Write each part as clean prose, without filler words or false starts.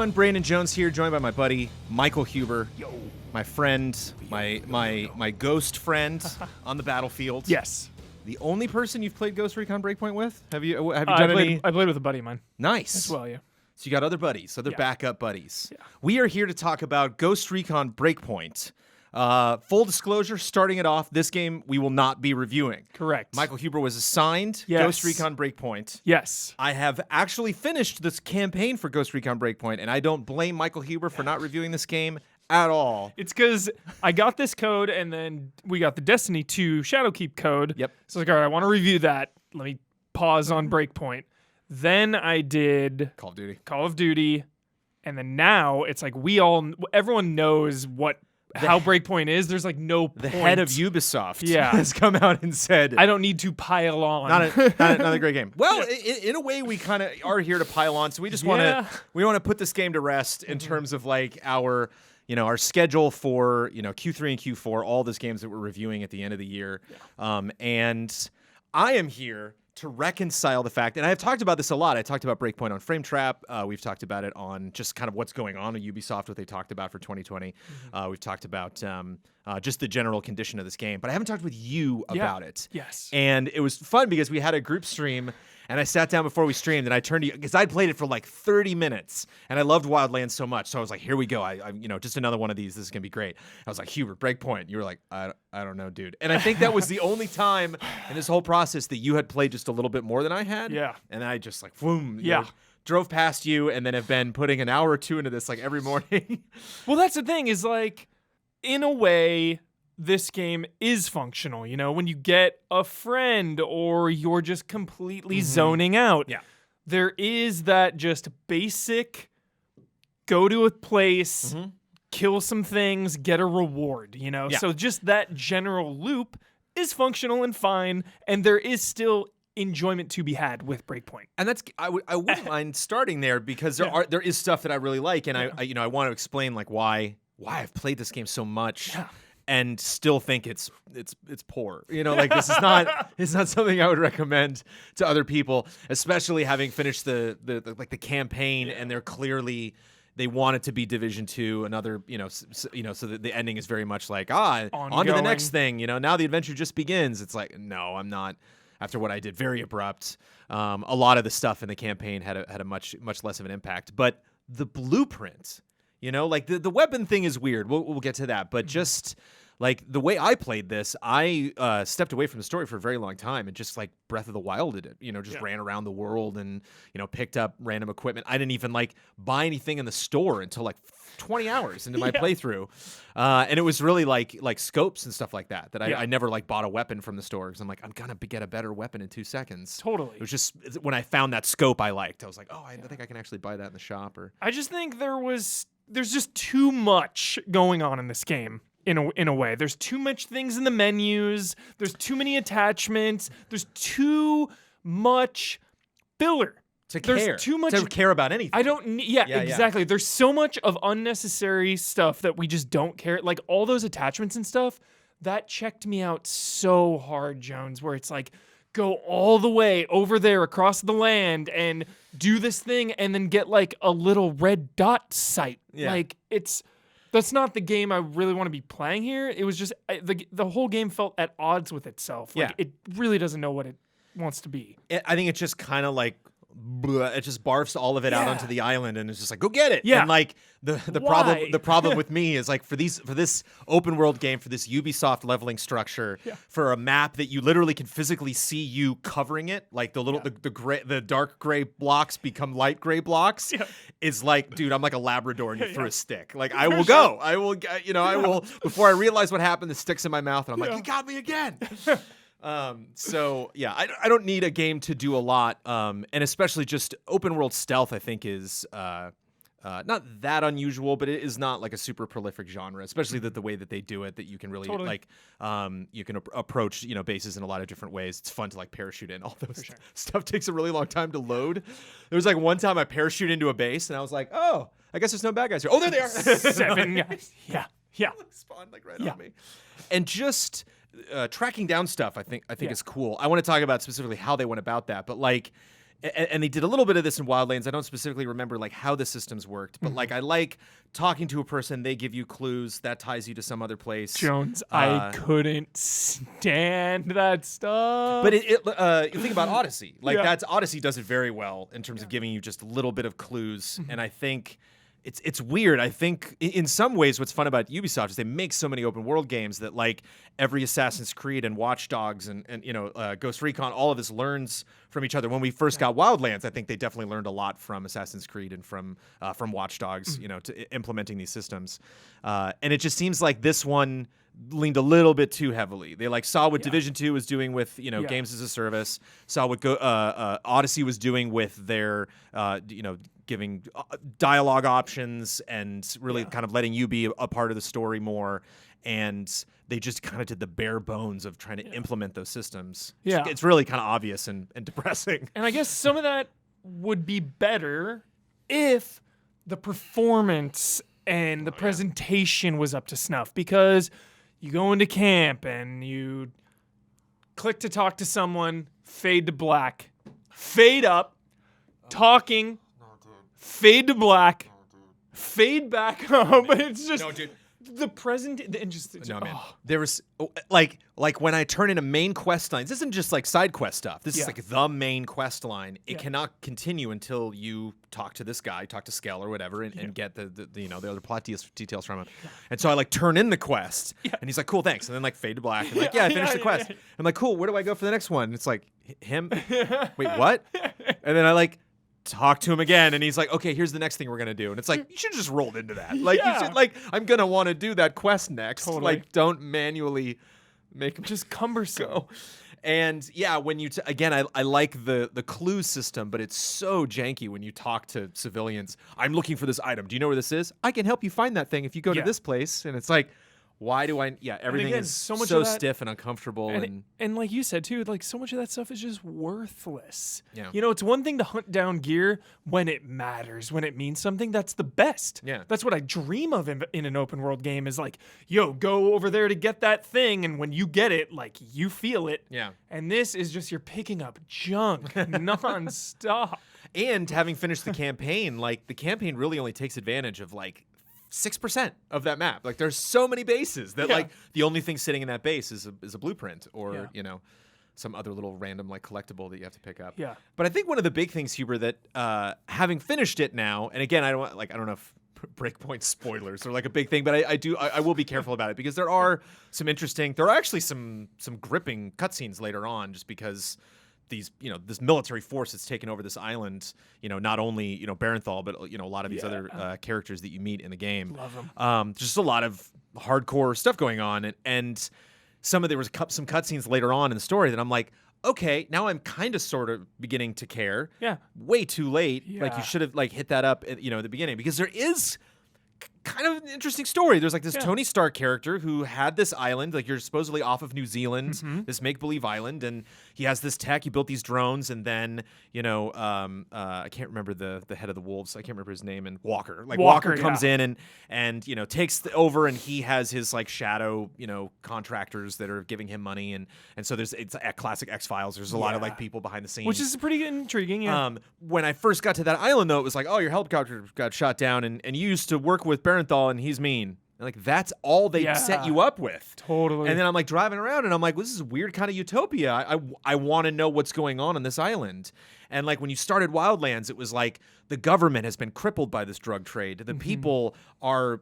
everyone. Brandon Jones here, joined by my buddy Michael Huber. Yo. My friend, my ghost friend on the battlefield. Yes. The only person you've played Ghost Recon Breakpoint with? Have you done any? I played with a buddy of mine. Nice. As well, yeah. So you got other buddies, other backup buddies. Yeah. We are here to talk about Ghost Recon Breakpoint. Full disclosure, starting it off, this game we will not be reviewing. Correct. Michael Huber was assigned Ghost Recon Breakpoint. Yes. I have actually finished this campaign for Ghost Recon Breakpoint, and I don't blame Michael Huber for not reviewing this game at all. It's because I got this code, and then we got the Destiny 2 Shadowkeep code. Yep. So I was like, all right, I want to review that. Let me pause on Breakpoint. Then I did Call of Duty. And then now it's like everyone knows how Breakpoint is. There's like no point. The head of Ubisoft Yeah. has come out and said, I don't need to pile on. not a great game. Well, in a way, we kind of are here to pile on. So we just want to put this game to rest in terms of like our schedule for Q3 and Q4, all those games that we're reviewing at the end of the year. Yeah. And I am here to reconcile the fact, and I've talked about this a lot. I talked about Breakpoint on Frame Trap. We've talked about it on just kind of what's going on at Ubisoft, what they talked about for 2020. We've talked about just the general condition of this game, but I haven't talked with you about it. Yes. And it was fun because we had a group stream, and I sat down before we streamed, and I turned to you because I'd played it for like 30 minutes, and I loved Wildlands so much. So I was like, here we go. I just another one of these. This is gonna be great. I was like, Hubert, Breakpoint. You were like, I don't know, dude. And I think that was the only time in this whole process that you had played just a little bit more than I had. Yeah. And I just like, boom. Drove past you, and then have been putting an hour or two into this like every morning. Well, that's the thing is like, in a way, this game is functional. When you get a friend or you're just completely zoning out. Yeah. There is that just basic go to a place, kill some things, get a reward, Yeah. So just that general loop is functional and fine, and there is still enjoyment to be had with Breakpoint. And that's I wouldn't mind starting there because there is stuff that I really like, and I want to explain like why I've played this game so much. Yeah. And still think it's poor. Like this is not it's not something I would recommend to other people, especially having finished the campaign, and they want it to be Division 2, another so that the ending is very much like on to the next thing. Now the adventure just begins. It's like, no, I'm not. After what I did, very abrupt. A lot of the stuff in the campaign had a much less of an impact, but the blueprint. Like the weapon thing is weird. We'll get to that. But just like the way I played this, I stepped away from the story for a very long time and just like Breath of the Wild did it. Ran around the world and, picked up random equipment. I didn't even like buy anything in the store until like 20 hours into my playthrough. And it was really like scopes and stuff like that I never like bought a weapon from the store because I'm like, I'm going to get a better weapon in 2 seconds. Totally. It was just when I found that scope I liked, I was like, oh, I think I can actually buy that in the shop. I just think there's just too much going on in this game. In a way, there's too much things in the menus. There's too many attachments. There's too much filler. There's too much to care about anything. I don't need. Yeah, exactly. There's so much of unnecessary stuff that we just don't care. Like all those attachments and stuff that checked me out so hard, Jones. Where it's like, go all the way over there across the land and do this thing, and then get like a little red dot sight. Yeah. Like that's not the game I really want to be playing here. It was just the whole game felt at odds with itself. Like it really doesn't know what it wants to be. I think it's just kind of like it just barfs all of it out onto the island, and it's just like, go get it. Yeah. And like the problem with me is like for this open world game, for this Ubisoft leveling structure, for a map that you literally can physically see you covering it, like the dark gray blocks become light gray blocks. Yeah. Is like, dude, I'm like a Labrador and you threw a stick. Like I will go. I will before I realize what happened, the stick's in my mouth and I'm like, you got me again. I don't need a game to do a lot, and especially just open world stealth. I think is not that unusual, but it is not like a super prolific genre, especially the way that they do it. That you can really you can approach bases in a lot of different ways. It's fun to like parachute in. All those stuff takes a really long time to load. There was like one time I parachuted into a base and I was like, oh, I guess there's no bad guys here. Oh, there they are. 7 guys. Yeah. Spawned like right on me, and just. Tracking down stuff, I think is cool. I want to talk about specifically how they went about that, but like and they did a little bit of this in Wildlands. I don't specifically remember like how the systems worked, but like I like talking to a person. They give you clues that ties you to some other place. Jones, I couldn't stand that stuff. But you think about Odyssey. Like Odyssey does it very well in terms of giving you just a little bit of clues, and I think. It's weird. I think in some ways what's fun about Ubisoft is they make so many open world games that like every Assassin's Creed and Watch Dogs and Ghost Recon, all of this learns from each other. When we first got Wildlands, I think they definitely learned a lot from Assassin's Creed and from Watch Dogs, to implementing these systems. And it just seems like this one leaned a little bit too heavily. They like saw what Division 2 was doing with games as a service, saw what Odyssey was doing with their giving dialogue options and really kind of letting you be a part of the story more. And they just kind of did the bare bones of trying to implement those systems. Yeah. It's really kind of obvious and depressing. And I guess some of that would be better if the performance and the presentation was up to snuff, because you go into camp and you click to talk to someone, fade to black, fade up, talking, fade to black, fade back up. It's just the present and just man. There was like when I turn into main quest lines. This isn't just like side quest stuff. This is like the main quest line. It cannot continue until you talk to this guy, talk to Skell or whatever, and get the other plot details from him. And so I like turn in the quest, and he's like, "Cool, thanks." And then like fade to black, and like, "Yeah, I finished the quest." I'm like, "Cool, where do I go for the next one?" And it's like, him. Wait, what? And then I like. Talk to him again, and he's like, "Okay, here's the next thing we're gonna do." And it's like, you should just rolled into that. Like, you should like, I'm gonna want to do that quest next. Totally. Like, don't manually make him just cumbersome. go. And yeah, when you again, I like the clue system, but it's so janky when you talk to civilians. I'm looking for this item. Do you know where this is? I can help you find that thing if you go to this place. And it's like, why do I? Yeah, everything again, is so much so of that, stiff and uncomfortable, and like you said too, like so much of that stuff is just worthless. Yeah, it's one thing to hunt down gear when it matters, when it means something. That's the best. Yeah, that's what I dream of in an open world game. Is like, yo, go over there to get that thing, and when you get it, like you feel it. Yeah, and this is just you're picking up junk nonstop. And having finished the campaign, like the campaign really only takes advantage of like 6% of that map. Like there's so many bases that like the only thing sitting in that base is a blueprint or some other little random like collectible that you have to pick up. Yeah. But I think one of the big things, Huber, that having finished it now, and again, I don't know if Breakpoint spoilers are like a big thing, but I will be careful about it because there are actually some gripping cutscenes later on, just because this military force that's taken over this island, not only, Barenthal, but, a lot of these other characters that you meet in the game. Love them. Just a lot of hardcore stuff going on. And there was some cutscenes later on in the story that I'm like, okay, now I'm kind of sort of beginning to care. Yeah. Way too late. Yeah. Like you should have like hit that up at, at the beginning, because there is kind of an interesting story. There's like this Tony Stark character who had this island, like you're supposedly off of New Zealand, this make-believe island, and he has this tech. He built these drones, and then I can't remember the head of the wolves. I can't remember his name. And Walker comes in and takes over, and he has his like shadow contractors that are giving him money, and so it's a classic X-Files. There's a lot of like people behind the scenes, which is pretty intriguing. Yeah. When I first got to that island, though, it was like, oh, your helicopter got shot down, and you used to work with Barenthal, and he's mean. And like that's all they set you up with. Totally. And then I'm like driving around, and I'm like, well, this is a weird kind of utopia. I want to know what's going on this island. And like when you started Wildlands, it was like the government has been crippled by this drug trade. The people are,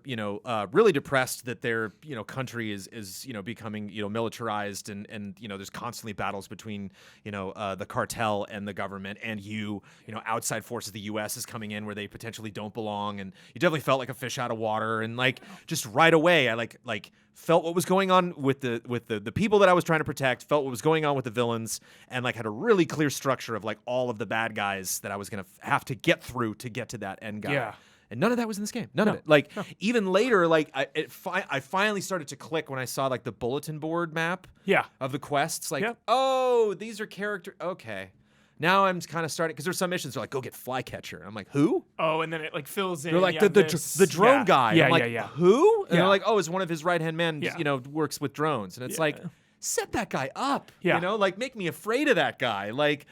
really depressed that their, country is becoming, militarized, and there's constantly battles between, the cartel and the government, and outside forces of the U.S. is coming in where they potentially don't belong, and you definitely felt like a fish out of water. And like just right away, I like felt what was going on with the people that I was trying to protect, felt what was going on with the villains, and like had a really clear structure of like all of the bad guys that I was gonna have to get through to get to that end guy. Yeah. And none of that was in this game. None of it. Like even later, like I finally started to click when I saw like the bulletin board map of the quests. Like, oh, these are character. Okay. Now I'm kind of starting, because there's some missions that are like, go get Flycatcher. I'm like, who? Oh, and then it like fills in. They're like the drone guy. Yeah, I'm like, yeah. who? And they're like, oh, it's one of his right hand men. Works with drones. And it's like, set that guy up. Yeah. You know, like make me afraid of that guy. Like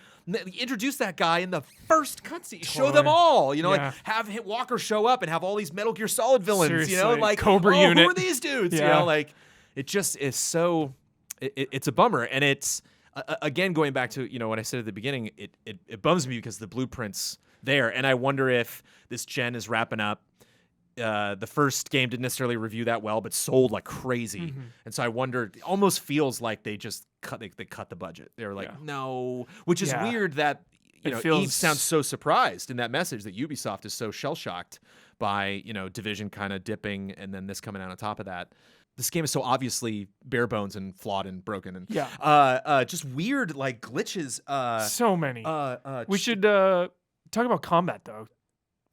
introduce that guy in the first cutscene. Show them all. You know, Yeah. like have Walker show up and have all these Metal Gear Solid villains. Seriously. You know, like Cobra unit. Who are these dudes? You Yeah. know, like it just is so. It's a bummer, and it's again going back to what I said at the beginning. It bums me because the blueprint's there, and I wonder if this gen is wrapping up. The first game didn't necessarily review that well, but sold like crazy, and so I wonder. It almost feels like they just cut the budget. They were like, no, which is weird that Eve sounds so surprised in that message that Ubisoft is so shell shocked by Division kind of dipping and then this coming out on top of that. This game is so obviously bare bones and flawed and broken and just weird like glitches. So many. We should talk about combat though,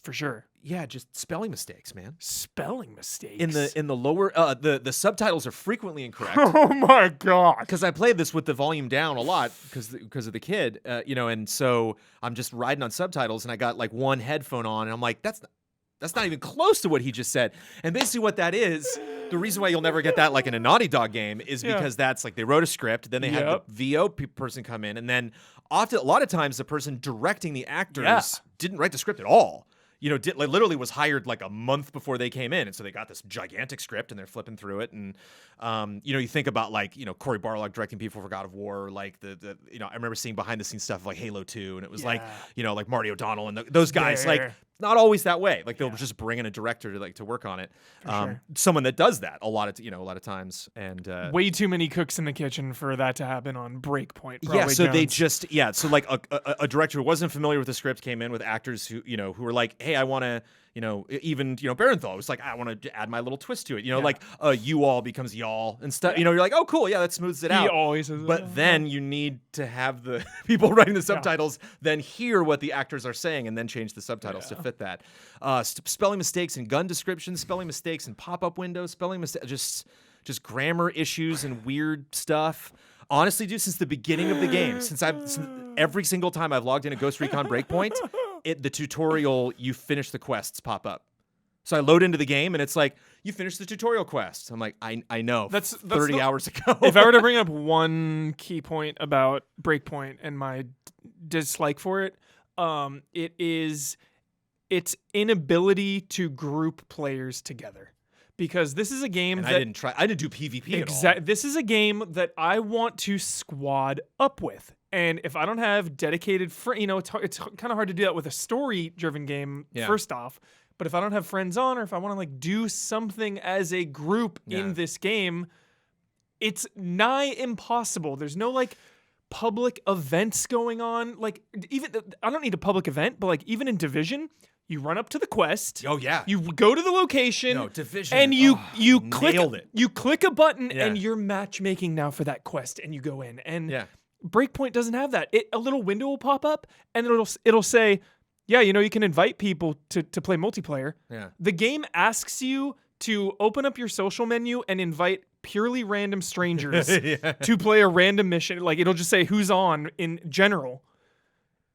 for sure. Yeah, just spelling mistakes, man. Spelling mistakes in the lower the subtitles are frequently incorrect. Oh my god! Because I played this with the volume down a lot because of the kid, and so I'm just riding on subtitles and I got like one headphone on and I'm like that's not even close to what he just said. And basically what that is, the reason why you'll never get that like in a Naughty Dog game is because that's like they wrote a script, then they had the VO person come in, and then often a lot of times the person directing the actors didn't write the script at all. Literally was hired like a month before they came in, and so they got this gigantic script and they're flipping through it. And you think about like Cory Barlog directing people for God of War, like the I remember seeing behind the scenes stuff of, like Halo 2, and it was like like Marty O'Donnell and those guys like. Not always that way. Like they'll just bring in a director to work on it. Sure. Someone that does that a lot of times. And way too many cooks in the kitchen for that to happen on Breakpoint. So they just so like a director who wasn't familiar with the script came in with actors who were like, hey, I want to. Even Barenthal was like, I want to add my little twist to it. Like you all becomes y'all and stuff. You're like, oh, cool, yeah, that smooths it out. He always says but then you need to have the people writing the subtitles then hear what the actors are saying and then change the subtitles to fit that. Spelling mistakes in gun descriptions, spelling mistakes in pop-up windows, spelling mistakes, just grammar issues and weird stuff. Honestly, dude, since the beginning of the game, since every single time I've logged into Ghost Recon Breakpoint, the tutorial, you finish the quests pop up. So I load into the game and it's like, you finished the tutorial quest. I'm like, I know. That's 30 hours ago. If I were to bring up one key point about Breakpoint and my dislike for it, it is its inability to group players together. Because this is a game I didn't do PvP at all. This is a game that I want to squad up with. And if I don't have dedicated it's kind of hard to do that with a story-driven game, first off. But if I don't have friends on, or if I want to like do something as a group in this game, it's nigh impossible. There's no like public events going on. Like even I don't need a public event, but like even in Division, you run up to the quest. Oh yeah. You go to the location. No, Division. And you click nailed it. You click a button and you're matchmaking now for that quest, and you go in. And Breakpoint doesn't have that. A little window will pop up and it'll say, yeah, you can invite people to play multiplayer. Yeah. The game asks you to open up your social menu and invite purely random strangers to play a random mission. Like it'll just say who's on in general.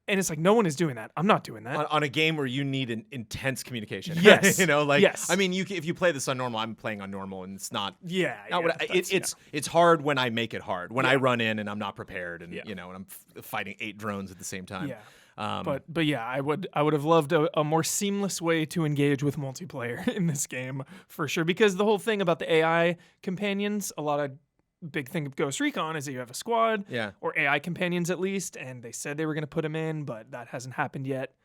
And it's like, no one is doing that. I'm not doing that. On a game where you need an intense communication. Yes. Yes. I mean, if you play this on normal, I'm playing on normal, and it's not. It's hard when I make it hard. When I run in and I'm not prepared, and and I'm fighting 8 drones at the same time. Yeah. But yeah, I would have loved a more seamless way to engage with multiplayer in this game for sure. Because the whole thing about the AI companions, a lot of big thing of Ghost Recon is that you have a squad, or AI companions at least, and they said they were going to put them in, but that hasn't happened yet.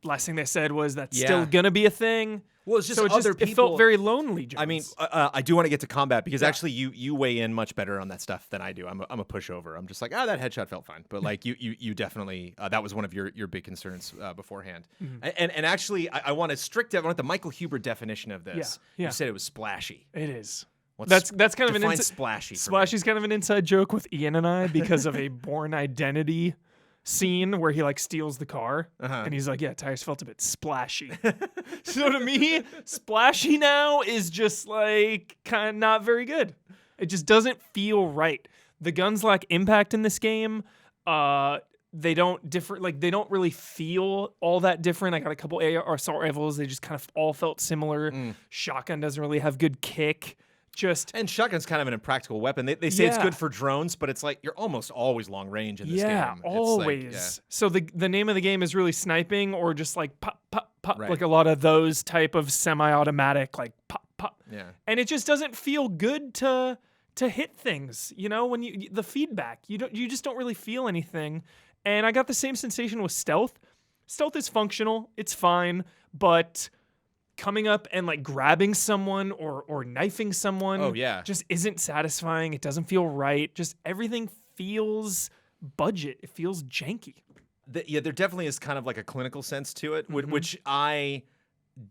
Last thing they said was that's still going to be a thing. Well, it's just other people. It felt very lonely, Jones. I mean, I do want to get to combat because actually you weigh in much better on that stuff than I do. I'm a pushover. I'm just like, that headshot felt fine, but like you definitely that was one of your big concerns beforehand. Mm-hmm. And actually, I want the Michael Huber definition of this. Yeah. You said it was splashy. It is. That's kind of an splashy. Splashy's kind of an inside joke with Ian and I because of a Born Identity scene where he like steals the car and he's like, tires felt a bit splashy. So to me, splashy now is just like kind of not very good. It just doesn't feel right. The guns lack impact in this game. They don't really feel all that different. I got a couple AR assault rifles. They just kind of all felt similar. Shotgun doesn't really have good kick. Just And shotgun's kind of an impractical weapon. They say it's Yeah. good for drones, but it's like you're almost always long range in this yeah, game. always. It's like, So the name of the game is really sniping or just like pop pop pop, Right. like a lot of those type of semi-automatic like pop pop. yeah. And it just doesn't feel good to hit things. You know, when the feedback, you just don't really feel anything. And I got the same sensation with stealth. Stealth is functional, it's fine, but coming up and like grabbing someone or knifing someone Oh, yeah. just isn't satisfying. It doesn't feel right. Just everything feels budget. It feels janky. Yeah, there definitely is kind of like a clinical sense to it, Mm-hmm. which I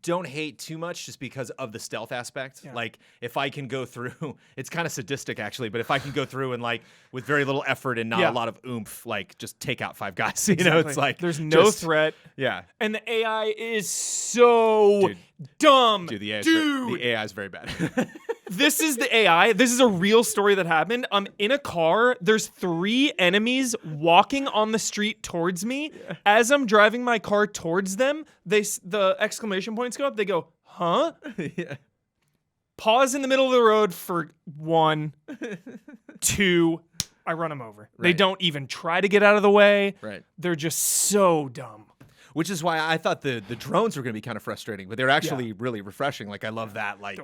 don't hate too much just because of the stealth aspect. Yeah. Like if I can go through, it's kind of sadistic actually, but if I can go through and like with very little effort and not Yeah. a lot of oomph, like just take out 5 guys, you know, it's Exactly. like there's no just- threat. Yeah. And the AI is so Dude. dumb. Dude, the AI, Dude. the AI is very bad. This is the AI. This is a real story that happened. I'm in a car. There's 3 enemies walking on the street towards me. As I'm driving my car towards them, the exclamation points go up. They go, huh? yeah. Pause in the middle of the road for 1, 2. I run them over. They Right. don't even try to get out of the way. Right. They're just so dumb. Which is why I thought the drones were going to be kind of frustrating, but they're actually really refreshing. Like I love that. Like,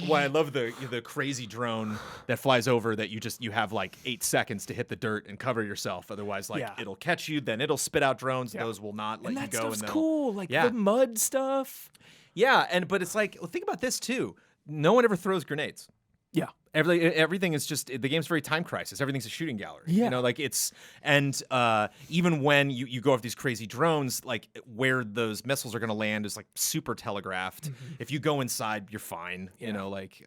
well, I love the crazy drone that flies over that you have like 8 seconds to hit the dirt and cover yourself. Otherwise, like Yeah. it'll catch you, then it'll spit out drones. Yeah. Those will not let And you that go. stuff's they'll- cool. Like Yeah. the mud stuff. Yeah, but it's like, well, think about this too. No one ever throws grenades. Yeah. Everything is just the game's very time crisis. Everything's a shooting gallery. Yeah. You know, like it's even when you go off these crazy drones, like where those missiles are going to land is like super telegraphed. If you go inside, you're fine. You know, like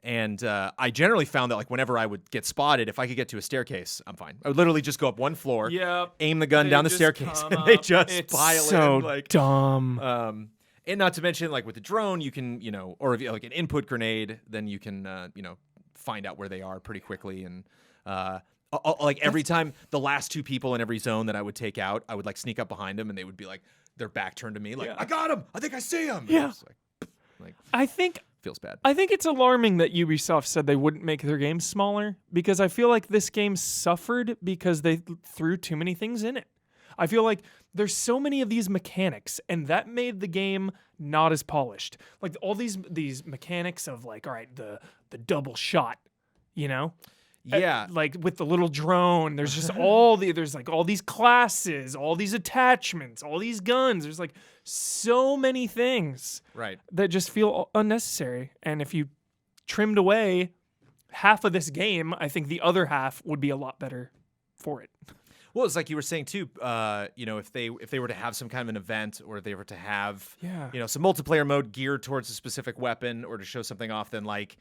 and I generally found that like whenever I would get spotted, if I could get to a staircase, I'm fine. I would literally just go up one floor, Yep. aim the gun They down the just staircase, come and they up. just It's pile so in. Like dumb. and not to mention, like with the drone, you can, or if you like an input grenade, then you can, find out where they are pretty quickly. And like every time, the last 2 people in every zone that I would take out, I would like sneak up behind them, and they would be like their back turned to me, like Yeah. I got him. I think I see him. Yeah. Like I think feels bad. it's alarming that Ubisoft said they wouldn't make their games smaller, because I feel like this game suffered because they threw too many things in it. I feel like there's so many of these mechanics, and that made the game not as polished. Like all these mechanics of like, all right, the double shot, you know? Yeah. Like with the little drone, there's just there's like all these classes, all these attachments, all these guns. There's like so many things Right. that just feel unnecessary. And if you trimmed away half of this game, I think the other half would be a lot better for it. Well, it's like you were saying too. If they were to have some kind of an event, or if they were to have, some multiplayer mode geared towards a specific weapon, or to show something off, then like,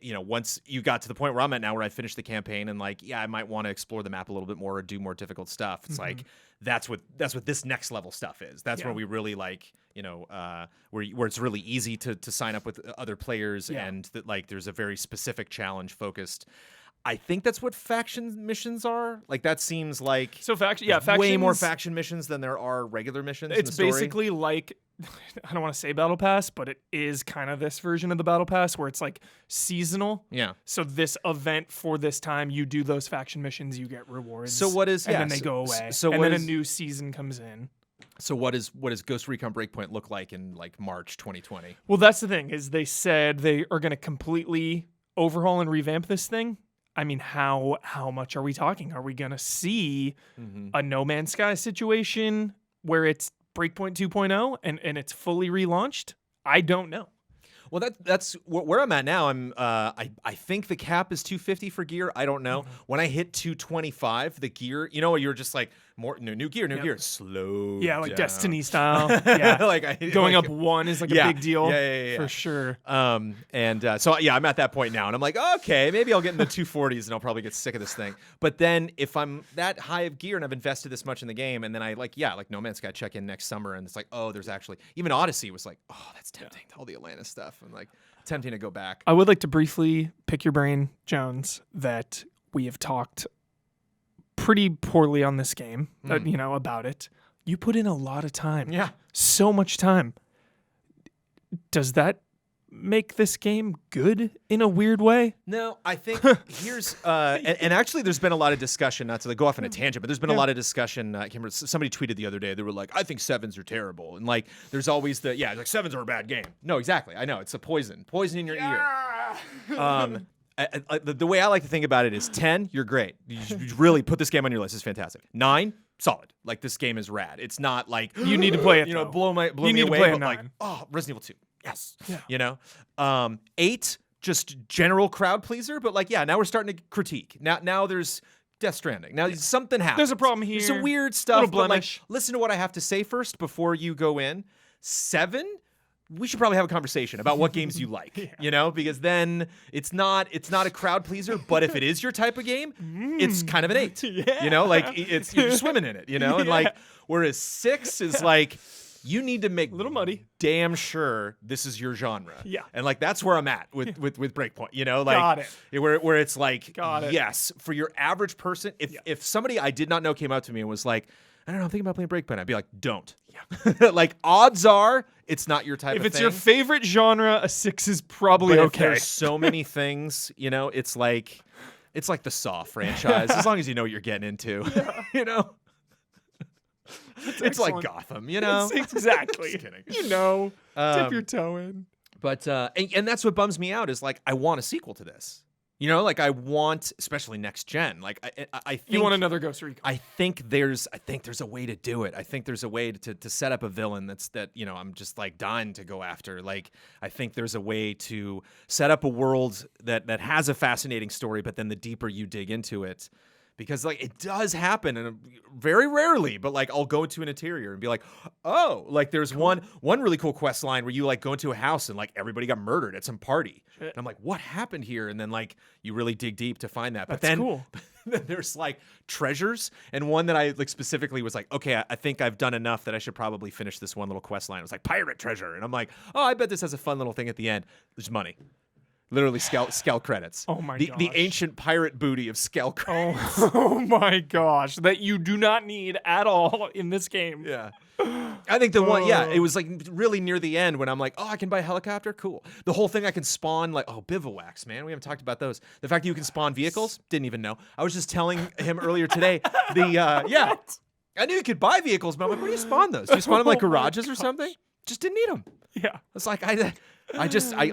once you got to the point where I'm at now, where I finished the campaign, and like, I might want to explore the map a little bit more or do more difficult stuff. It's like that's what this next level stuff is. That's where we really like, where it's really easy to sign up with other players, and that like there's a very specific challenge focused. I think that's what faction missions are. Like that seems like So there's way more faction missions than there are regular missions. It's in the story. basically like, I don't want to say Battle Pass, but it is kind of this version of the Battle Pass where it's like seasonal. Yeah. So this event for this time, you do those faction missions, you get rewards. So what is and yeah, then they so- go away. So and what then is- a new season comes in. So what does Ghost Recon Breakpoint look like in like March 2020? Well, that's the thing, is they said they are going to completely overhaul and revamp this thing. I mean, how much are we talking? Are we going to see a No Man's Sky situation where it's Breakpoint 2.0 and it's fully relaunched? I don't know. Well, that's where I'm at now. I think the cap is 250 for gear. I don't know. When I hit 225, the gear, you're just like new gear, slow. Yeah, like down. Destiny style. Yeah, like going like, up 1 is like a yeah, big deal. yeah. For sure. So I'm at that point now, and I'm like, okay, maybe I'll get in the 240s, and I'll probably get sick of this thing. But then if I'm that high of gear and I've invested this much in the game, and then I like No Man's Sky check in next summer, and it's like, oh, there's actually even Odyssey was like, oh, that's tempting. All the Atlantis stuff, and like tempting to go back. I would like to briefly pick your brain, Jones, that we have talked pretty poorly on this game, about it. You put in a lot of time. Yeah. So much time. Does that make this game good in a weird way? No, I think here's and actually there's been a lot of discussion, not to go off on a tangent, but there's been a lot of discussion. I can't remember, somebody tweeted the other day, they were like, I think 7s are terrible. And like there's always like 7s are a bad game. No, exactly. I know. It's a poison in your ear. The way I like to think about it is 10, you're great. You really put this game on your list. It's fantastic. 9, solid. Like this game is rad. It's not like You need to play it. blow me need to away. play a But like, 9. oh, Resident Evil 2. Yes. Yeah. 8, just general crowd pleaser, but like, now we're starting to critique. Now there's Death Stranding. Now something happens. There's a problem here. There's some weird stuff. Little But like, blemish. listen to what I have to say first before you go in. 7, we should probably have a conversation about what games you like, because then it's not a crowd pleaser, but if it is your type of game, it's kind of an 8, like you're swimming in it, and like, whereas 6 is like, you need to make a little muddy. Damn sure this is your genre. Yeah. And like, that's where I'm at with Breakpoint, like Got it. Where it's like, Got it. yes, for your average person, if somebody I did not know came out to me and was like, I don't know, I'm thinking about playing Breakpoint, I'd be like, don't. Yeah. Like, odds are it's not your type of thing. If it's your favorite genre, a 6 is probably but okay. If there's so many things, it's like the Saw franchise, as long as you know what you're getting into, It's like Gotham, Exactly. Just kidding. Dip your toe in. But and that's what bums me out is like, I want a sequel to this. Like I want, especially next gen. Like I think You want another Ghost Recon. I think there's a way to do it. I think there's a way to set up a villain that I'm just like dying to go after. Like I think there's a way to set up a world that has a fascinating story, but then the deeper you dig into it, because like it does happen, and very rarely, but like I'll go into an interior and be like, oh, like there's one really cool quest line where you like go into a house and like everybody got murdered at some party. And I'm like, what happened here? And then like you really dig deep to find that. But That's then cool. there's like treasures, and one that I like specifically was like, okay, I think I've done enough that I should probably finish this one little quest line. It was like pirate treasure, and I'm like, oh, I bet this has a fun little thing at the end. There's money. Literally Skell credits. Oh my the gosh. ancient pirate booty of Skell credits. Oh my gosh. That you do not need at all in this game. Yeah. I think the one, it was like really near the end when I'm like, oh, I can buy a helicopter? Cool. The whole thing I can spawn, like, bivouacs, man. We haven't talked about those. The fact that you can spawn vehicles, didn't even know. I was just telling him earlier today, I knew you could buy vehicles, but I'm like, where do you spawn those? Do you spawn them like garages or something? Just didn't need them. Yeah. It's like,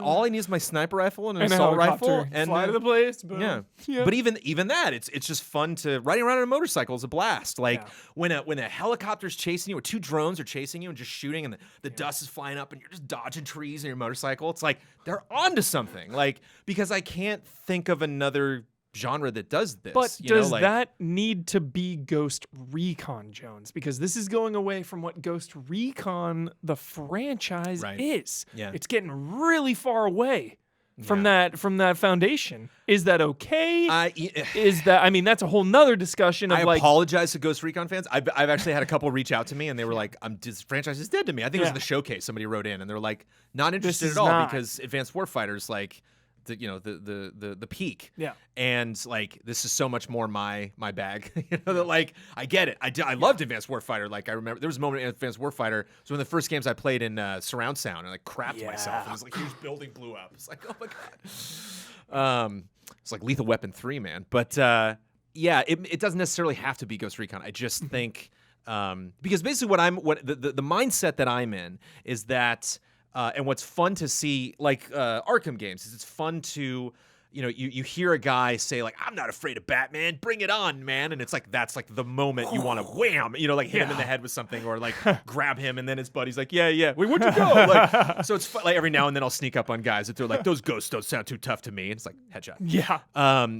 all I need is my sniper rifle and an And a assault helicopter. rifle. And fly to the place. Boom. Yeah. But even that, it's just fun to riding around on a motorcycle is a blast. Like when a helicopter's chasing you or 2 drones are chasing you and just shooting and the dust is flying up and you're just dodging trees in your motorcycle. It's like they're onto something. Like, because I can't think of another genre that does this. But does that need to be Ghost Recon, Jones? Because this is going away from what Ghost Recon, the franchise, is. Yeah. It's getting really far away from that foundation. Is that okay? Is that? I mean, that's a whole nother discussion of I apologize to Ghost Recon fans. I've actually had a couple reach out to me and they were like, this franchise is dead to me. I think it was in the showcase. Somebody wrote in and they're like, not interested at all because Advanced Warfighter's like the peak. Yeah. And like this is so much more my bag. That like I get it. I loved Advanced Warfighter. Like I remember there was a moment in Advanced Warfighter. It was one of the first games I played in surround sound and I crapped myself. It was like a huge building blew up. It's like, oh my god. It's like Lethal Weapon 3, man. But it doesn't necessarily have to be Ghost Recon. I just think because basically the mindset that I'm in is that and what's fun to see, like Arkham games, is it's fun to, you hear a guy say like, I'm not afraid of Batman, bring it on, man. And it's like, that's like the moment you want to wham, like hit him in the head with something or like grab him. And then his buddy's like, yeah, wait, where'd you go? Like, so it's fun, like every now and then I'll sneak up on guys that they're like, those ghosts don't sound too tough to me. And it's like, headshot. Yeah.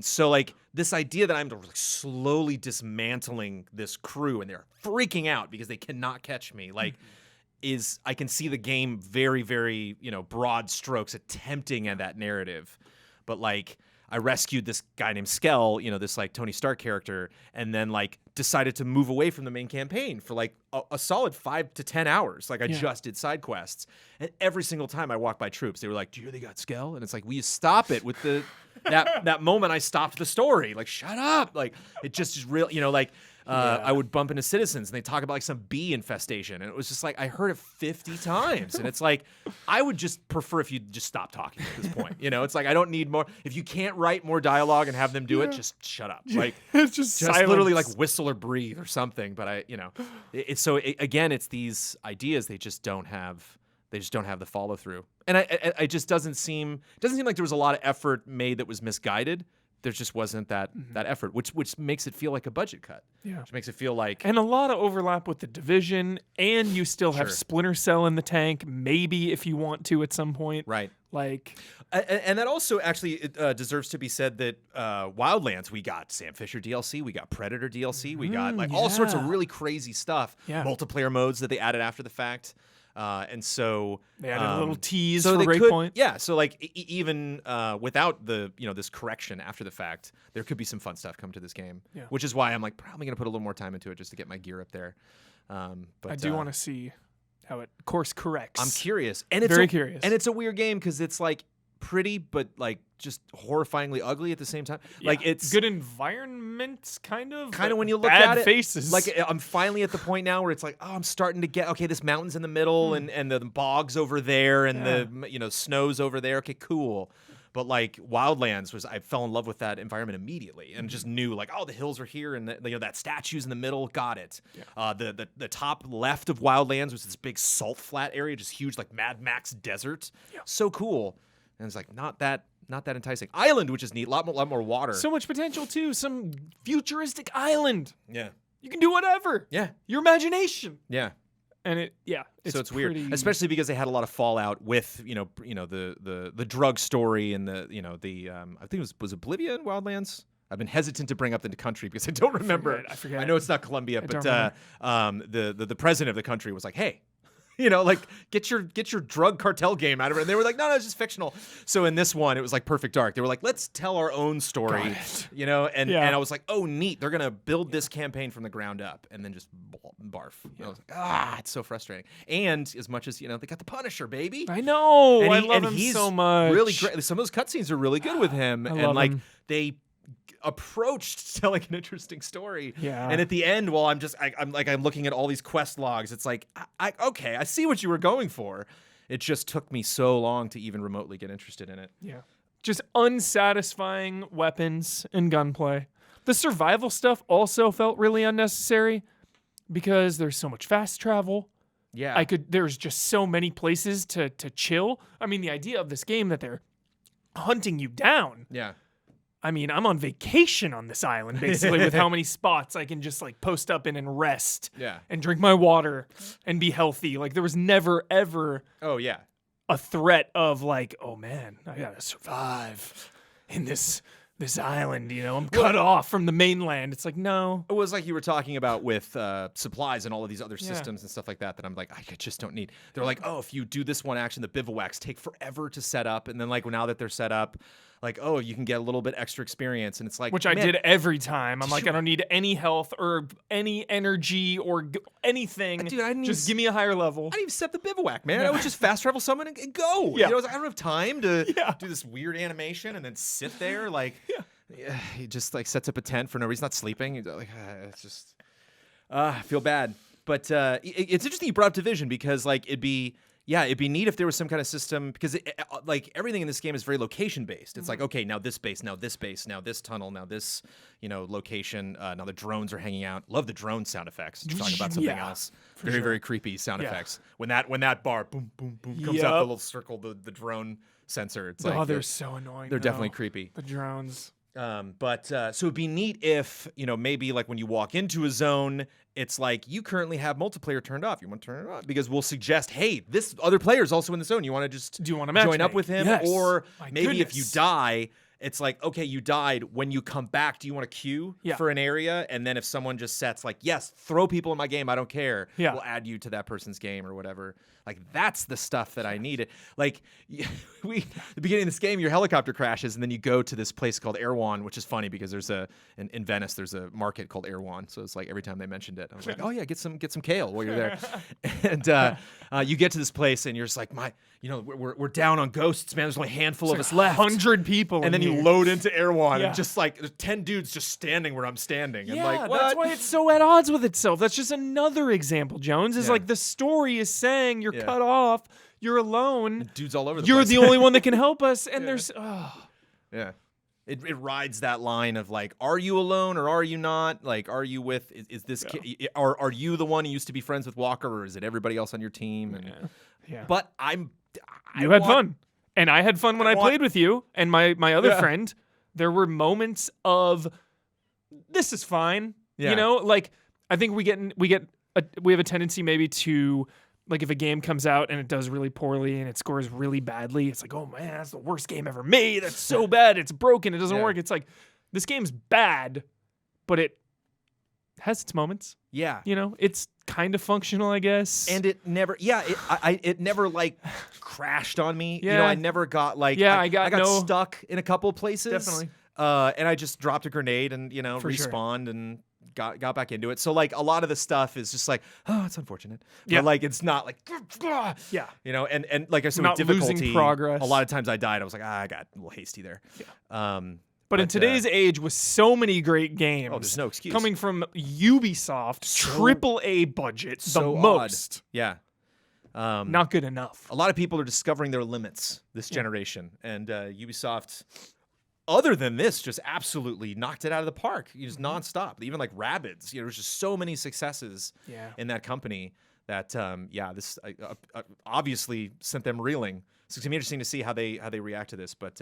So like this idea that I'm like slowly dismantling this crew and they're freaking out because they cannot catch me. Like, is I can see the game very, very, broad strokes attempting at that narrative. But like I rescued this guy named Skell, this like Tony Stark character, and then like decided to move away from the main campaign for like a solid 5 to 10 hours. Like I just did side quests. And every single time I walked by troops, they were like, do you hear they got Skell? And it's like, will you stop it with that moment I stopped the story? Like, shut up. Like it just is real, like I would bump into citizens and they talk about like some bee infestation, and it was just like I heard it 50 times, and it's like I would just prefer if you just stop talking at this point. You know, it's like I don't need more. If you can't write more dialogue and have them do it, just shut up. Like It's just literally like whistle or breathe or something. But again, it's these ideas they just don't have. They just don't have the follow through, and it just doesn't seem like there was a lot of effort made that was misguided. There just wasn't that effort, which makes it feel like a budget cut. Yeah, which makes it feel like and a lot of overlap with the Division, and you still have Splinter Cell in the tank. Maybe if you want to at some point, right? Like, and that also actually deserves to be said that Wildlands, we got Sam Fisher DLC, we got Predator DLC, we got like all sorts of really crazy stuff. Yeah. Multiplayer modes that they added after the fact. And so they added a little tease so for Breakpoint. Yeah, so like even without the this correction after the fact, there could be some fun stuff come to this game. Yeah. Which is why I'm like probably gonna put a little more time into it just to get my gear up there. But I do want to see how it course corrects. I'm curious, and it's very curious, and it's a weird game because it's like pretty but like just horrifyingly ugly at the same time. Yeah. Like it's good environments, kind of when you look bad at it. Faces. Like I'm finally at the point now where it's like, oh, I'm starting to get this mountain's in the middle and the bogs over there and the snow's over there. Okay, cool. But like Wildlands I fell in love with that environment immediately and just knew like, oh, the hills are here and that statue's in the middle. Got it. Yeah. The top left of Wildlands was this big salt flat area, just huge like Mad Max desert. Yeah. So cool. And it's like not that enticing. Island, which is neat, lot more water. So much potential too. Some futuristic island. Yeah. You can do whatever. Yeah. Your imagination. Yeah. And it's weird, especially because they had a lot of fallout with the drug story and the I think it was Oblivion in Wildlands. I've been hesitant to bring up the country because I don't remember. I forget. I know it's not Colombia, but the president of the country was like, hey. Like get your drug cartel game out of it. And they were like, no, it's just fictional. So in this one, it was like Perfect Dark. They were like, let's tell our own story, and I was like, oh, neat. They're going to build this campaign from the ground up and then just barf. I was like, it's so frustrating. And as much as, they got the Punisher, baby. I know. And I love him so much. Really great. Some of those cutscenes are really good with him. And like they approached telling an interesting story. Yeah. And at the end, while I'm looking at all these quest logs, it's like, okay, I see what you were going for. It just took me so long to even remotely get interested in it. Yeah. Just unsatisfying weapons and gunplay. The survival stuff also felt really unnecessary because there's so much fast travel. Yeah. There's just so many places to chill. I mean, the idea of this game that they're hunting you down. Yeah. I mean, I'm on vacation on this island, basically, with how many spots I can just, like, post up in and rest. Yeah. And drink my water and be healthy. Like, there was never, ever a threat of, like, oh, man, I gotta survive in this island, I'm cut off from the mainland. It's like, no. It was like you were talking about with supplies and all of these other systems and stuff like that I'm like, I just don't need. They're like, oh, if you do this one action, the bivouacs take forever to set up. And then, like, now that they're set up, like, oh, you can get a little bit extra experience. And it's like, which I did every time. I'm like, I don't need any health or any energy or anything. Dude, just give me a higher level. I didn't even set the bivouac, man. I would just fast travel someone and go. Yeah. I was like, I don't have time to do this weird animation and then sit there. Like, he just like sets up a tent for no reason, not sleeping. He's like, it's just, I feel bad. But it's interesting you brought up Division because like it'd be neat if there was some kind of system because like everything in this game is very location based. It's like, okay, now this base, now this base, now this tunnel, now this, location. Now the drones are hanging out. Love the drone sound effects. Talk about something else. Very, very creepy sound effects. When that bar boom, boom, boom comes up, the little circle, the drone sensor. It's like, they're so annoying. They're definitely creepy. The drones. So it'd be neat if, maybe like when you walk into a zone, it's like you currently have multiplayer turned off. You want to turn it on because we'll suggest, hey, this other player is also in the zone. You want to just join up with him? Yes. Or My maybe goodness. if you die, it's like, okay, you died. When you come back, do you want to queue for an area? And then if someone just sets like, yes, throw people in my game, I don't care. Yeah. We'll add you to that person's game or whatever. Like that's the stuff that I needed. Like the beginning of this game, your helicopter crashes and then you go to this place called Erewhon, which is funny because there's in Venice, there's a market called Erewhon. So it's like every time they mentioned it, I was like, oh yeah, get some kale while you're there. And you get to this place and you're just like, we're down on ghosts, man. There's only a handful of us left. 100 people. And then me game. load into Air One Yeah. and just like there's 10 dudes just standing where I'm standing. And Yeah, like, what? that's why it's so at odds with itself. That's just another example, Jones. Is Yeah. like the story is saying you're Yeah. cut off, you're alone, Dudes all over the you're place. the only one that can help us, and Yeah. there's Yeah. It rides that line of like, are you alone or are you not? Like, are you with, is this, are you the one who used to be friends with Walker or is it everybody else on your team? And, yeah. But You had fun. And I had fun when I played with you and my other Yeah. friend. There were moments of this is fine. Yeah. You know, like I think we have a tendency maybe to like if a game comes out and it does really poorly and it scores really badly, it's like, oh man, that's the worst game ever made. That's so bad. It's broken. It doesn't Yeah. work. It's like this game's bad, but it has its moments. Yeah. You know, it's kind of functional, I guess. And it never, it never like crashed on me. You know, Yeah. I never got like, Yeah, I I got got no- stuck in a couple places. Definitely. And I just dropped a grenade and, you know, For sure. respawned and got back into it. So like a lot of the stuff is just like, oh, it's unfortunate. Yeah. But like it's not like, Yeah. you know, and like I said, Not with losing difficulty, progress. a lot of times I died. I was like, I got a little hasty there. Yeah. But in But, today's age, with so many great games, there's no excuse. coming from Ubisoft, AAA budget, so the odd. most, Yeah. not good enough. A lot of people are discovering their limits this generation, and Ubisoft, other than this, just absolutely knocked it out of the park. Just nonstop. Even like Rabbids, you know, there's just so many successes Yeah. in that company that this obviously sent them reeling. So it's gonna be interesting to see how they react to this. But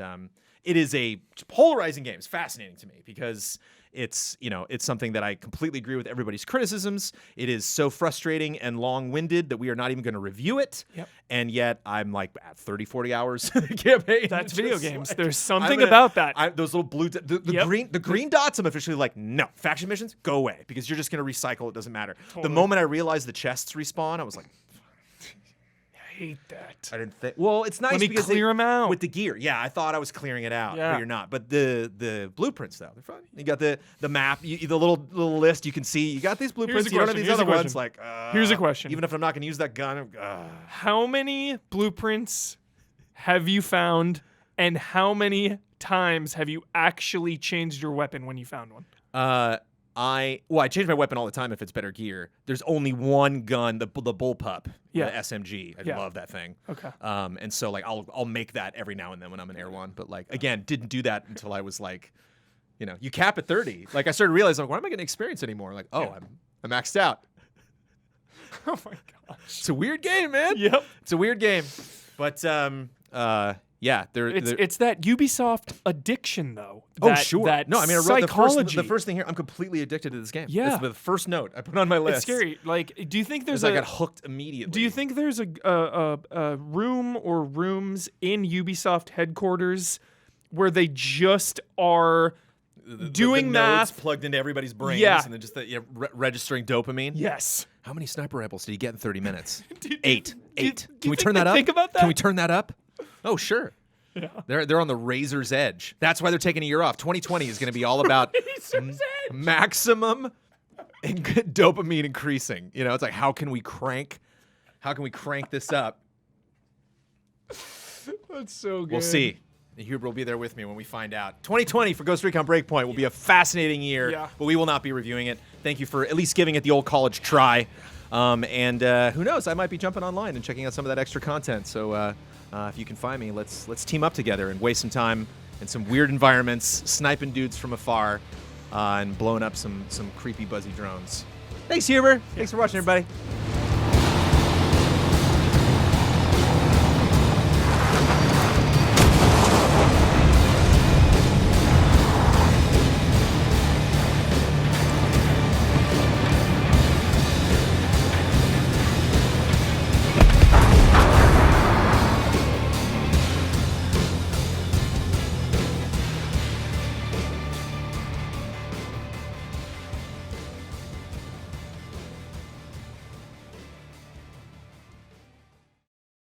it is a polarizing game. It's fascinating to me because it's something that I completely agree with everybody's criticisms. It is so frustrating and long-winded that we are not even going to review it. Yep. And yet I'm like at 30, 40 hours in the campaign. That's It's video just games. like, There's something I'm gonna- about that. those little blue, the Yep. green dots. I'm officially like, no, faction missions, go away because you're just gonna recycle. It doesn't matter. The Totally. moment I realized the chests respawn, I was like, I hate that. I didn't think. Well, it's nice Let me because clear them out. with the gear. Yeah, I thought I was clearing it out, Yeah. but you're not. But the blueprints though, they're fun. You got the map, the little list you can see. You got these blueprints. You don't have question, these here's a other ones. question. Like, Here's a question. Even if I'm not gonna use that gun, How many blueprints have you found, and how many times have you actually changed your weapon when you found one? I change my weapon all the time if it's better gear. There's only one gun, the bullpup, Yeah. the SMG. I Yeah. love that thing. Okay. And so like I'll make that every now and then when I'm in Air One, but like again, didn't do that until I was like, you know, you cap at 30. Like I started realizing, like, why am I getting experience anymore? Like, oh, I'm maxed out. Oh my gosh. It's a weird game, man. Yep. It's a weird game, but yeah, It's that Ubisoft addiction, though. Oh, that, sure. That No, I mean, I wrote psychology. the first thing here. I'm completely addicted to this game. Yeah. It's the first note I put on my list. It's scary. Like, do you think there's I got hooked immediately. Do you think there's a room or rooms in Ubisoft headquarters where they just are doing the math? nodes plugged into everybody's brains, Yeah. and then just registering dopamine? Yes. How many sniper rifles did you get in 30 minutes? Do you- Eight. do you- Eight. do you Can we think turn they that up? think about that? Can we turn that up? Oh, sure. Yeah. They're on the razor's edge. That's why they're taking a year off. 2020 is going to be all about Razor's edge. maximum and good dopamine increasing. You know, it's like how can we crank this up? That's so good. We'll see. Huber will be there with me when we find out. 2020 for Ghost Recon Breakpoint will be a fascinating year, Yeah. but we will not be reviewing it. Thank you for at least giving it the old college try. And who knows? I might be jumping online and checking out some of that extra content. So if you can find me, let's team up together and waste some time in some weird environments, sniping dudes from afar, and blowing up some creepy, buzzy drones. Thanks, Huber. Thanks for watching, everybody.